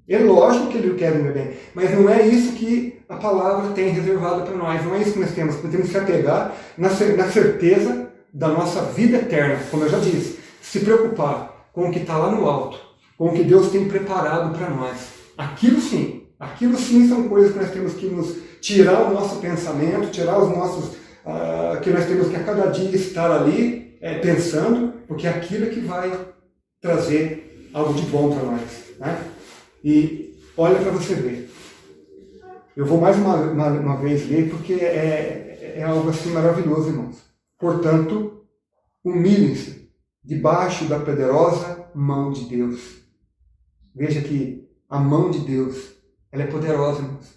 É lógico que Ele quer nos ver bem. Mas não é isso que a palavra tem reservado para nós. Não é isso que nós temos. Nós temos que se apegar na certeza da nossa vida eterna. Como eu já disse, se preocupar com o que está lá no alto. Com o que Deus tem preparado para nós. Aquilo sim são coisas que nós temos que nos tirar o nosso pensamento, tirar os nossos... que nós temos que a cada dia estar ali pensando, porque é aquilo que vai trazer algo de bom para nós. Né? E olha para você ver. Eu vou mais uma vez ler, porque é algo assim maravilhoso, irmãos. Portanto, humilhem-se debaixo da poderosa mão de Deus. Veja que a mão de Deus, ela é poderosa, irmãos.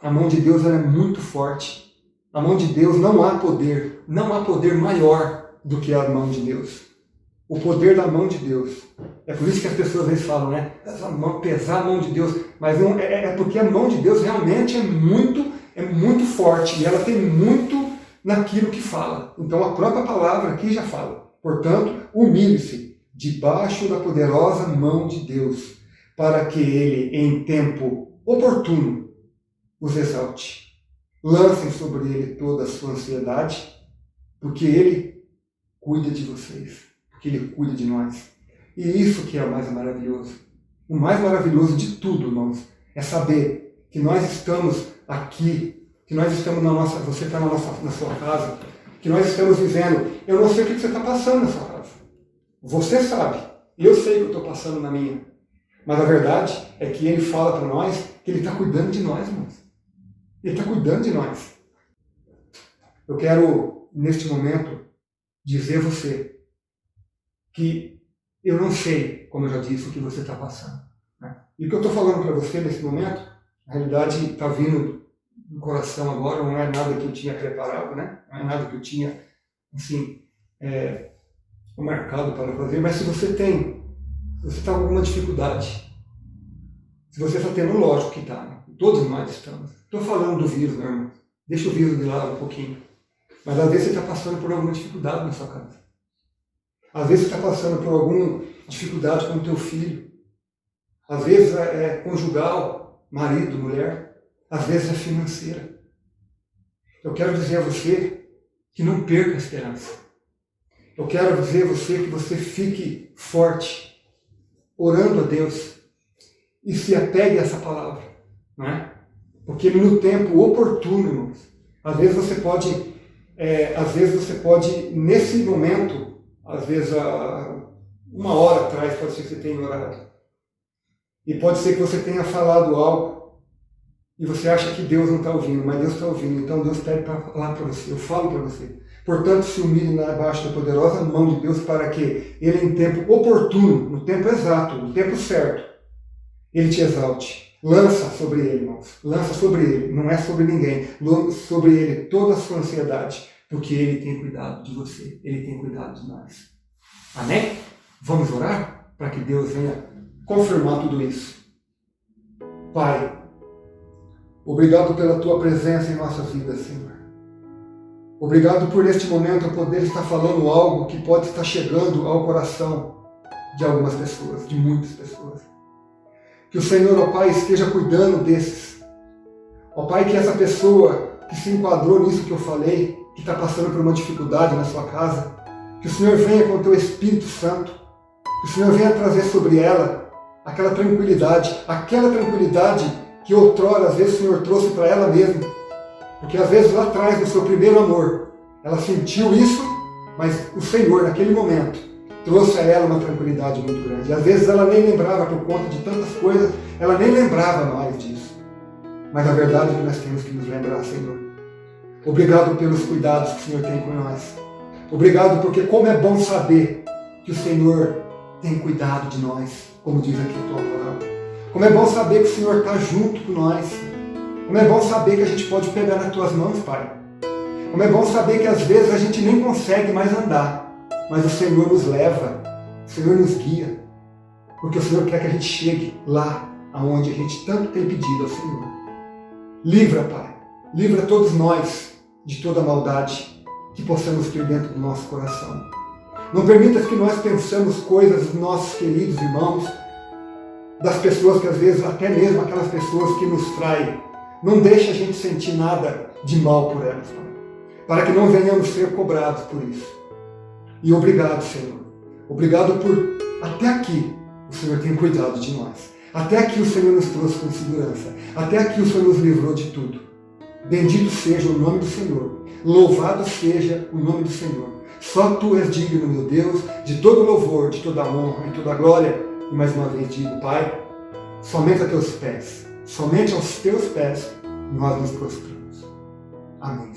A mão de Deus ela é muito forte. A mão de Deus não há poder maior do que a mão de Deus. O poder da mão de Deus. É por isso que as pessoas às vezes falam, né? Pesar a mão de Deus. Mas não, é porque a mão de Deus realmente é muito forte. E ela tem muito naquilo que fala. Então a própria palavra aqui já fala. Portanto, humilhe-se debaixo da poderosa mão de Deus, para que ele, em tempo oportuno, os exalte. Lancem sobre ele toda a sua ansiedade, porque ele cuida de vocês, porque ele cuida de nós. E isso que é o mais maravilhoso. O mais maravilhoso de tudo, irmãos, é saber que nós estamos aqui, que nós estamos você está na sua casa, que nós estamos vivendo. Eu não sei o que você está passando na sua casa. Você sabe. Eu sei o que eu estou passando na minha. Mas a verdade é que ele fala para nós que ele está cuidando de nós, irmãos. Ele está cuidando de nós. Eu quero, neste momento, dizer a você que eu não sei, como eu já disse, o que você está passando. Né? E o que eu estou falando para você nesse momento, na realidade está vindo do coração agora, não é nada que eu tinha preparado, né? Não é nada que eu tinha, assim, marcado para fazer, mas se você está com alguma dificuldade, se você está tendo, lógico que está, né? Todos nós estamos. Estou falando do vírus, né, irmão? Deixa o vírus de lado um pouquinho. Mas às vezes você está passando por alguma dificuldade na sua casa. Às vezes você está passando por alguma dificuldade com o teu filho. Às vezes é conjugal, marido, mulher. Às vezes é financeira. Eu quero dizer a você que não perca a esperança. Eu quero dizer a você que você fique forte, orando a Deus, e se apegue a essa palavra. Não é? Porque no tempo oportuno, irmãos, às vezes você pode, nesse momento, às vezes uma hora atrás, pode ser que você tenha orado. E pode ser que você tenha falado algo e você acha que Deus não está ouvindo, mas Deus está ouvindo. Então Deus pede para falar para você, eu falo para você. Portanto, se humilhe debaixo da poderosa mão de Deus para que ele, em tempo oportuno, no tempo exato, no tempo certo, ele te exalte. Lança sobre ele, irmãos. Lança sobre ele. Não é sobre ninguém. Sobre ele toda a sua ansiedade. Porque ele tem cuidado de você. Ele tem cuidado de nós. Amém? Vamos orar para que Deus venha confirmar tudo isso. Pai, obrigado pela tua presença em nossas vidas, Senhor. Obrigado por neste momento eu poder estar falando algo que pode estar chegando ao coração de algumas pessoas, de muitas pessoas. Que o Senhor, ó Pai, esteja cuidando desses. Ó Pai, que essa pessoa que se enquadrou nisso que eu falei, que está passando por uma dificuldade na sua casa, que o Senhor venha com o teu Espírito Santo, que o Senhor venha trazer sobre ela aquela tranquilidade que outrora, às vezes, o Senhor trouxe para ela mesma. Porque às vezes lá atrás, no seu primeiro amor, ela sentiu isso, mas o Senhor, naquele momento, trouxe a ela uma tranquilidade muito grande. E às vezes ela nem lembrava, por conta de tantas coisas, ela nem lembrava mais disso. Mas a verdade é que nós temos que nos lembrar, Senhor. Obrigado pelos cuidados que o Senhor tem com nós. Obrigado porque como é bom saber que o Senhor tem cuidado de nós, como diz aqui a tua palavra. Como é bom saber que o Senhor está junto com nós. Como é bom saber que a gente pode pegar nas tuas mãos, Pai. Como é bom saber que às vezes a gente nem consegue mais andar. Mas o Senhor nos leva, o Senhor nos guia, porque o Senhor quer que a gente chegue lá aonde a gente tanto tem pedido ao Senhor. Livra, Pai, livra todos nós de toda maldade que possamos ter dentro do nosso coração. Não permita que nós pensemos coisas dos nossos queridos irmãos, das pessoas que às vezes, até mesmo aquelas pessoas que nos traem. Não deixe a gente sentir nada de mal por elas, Pai, para que não venhamos ser cobrados por isso. E obrigado, Senhor. Obrigado por, até aqui, o Senhor tem cuidado de nós. Até aqui o Senhor nos trouxe com segurança. Até aqui o Senhor nos livrou de tudo. Bendito seja o nome do Senhor. Louvado seja o nome do Senhor. Só Tu és digno, meu Deus, de todo louvor, de toda honra e toda glória. E mais uma vez digo, Pai, somente a Teus pés, somente aos Teus pés, nós nos prostramos. Amém.